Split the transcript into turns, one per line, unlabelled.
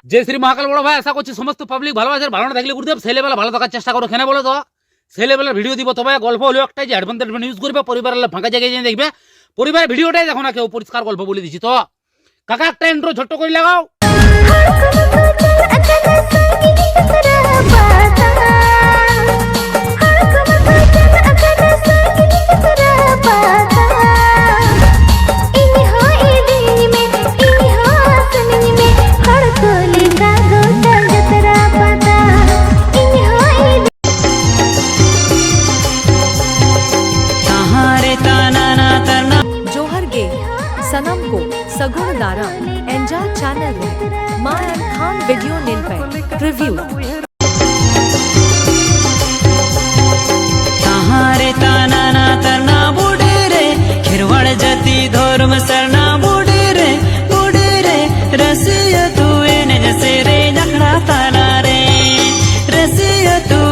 जय श्री महाकाल बड़ो भाई ऐसा कुछ समस्त पब्लिक ভালোবাসার ভালো থাকলে গুরুদেব সেই লেভেলে ভালো থাকার চেষ্টা করো কেন বলো তো সেই লেভেলের ভিডিও দিব তবে গল্প হলো একটাই যে অ্যাডভান্টেজ ইউজ করবে পরিবারের ফাঁকা জায়গায় যেয়ে দেখবে পরিবারের ভিডিওটাই দেখো না কেউ পরিষ্কার গল্প বলে দিছি তো কাকা একটা ইন্ট্রো ছোট্ট করে লাগাও
सनम को सगुण दारा एंजॉय चैनल है माँ एंड खान वीडियो नील पे रिव्यू
ताहारे ताना ना तरना बूढ़े रे खिरवाड़ जती धर्म सरना बूढ़े रे रसिया तू ने जैसे रे जखड़ा ताला रे रसिया तू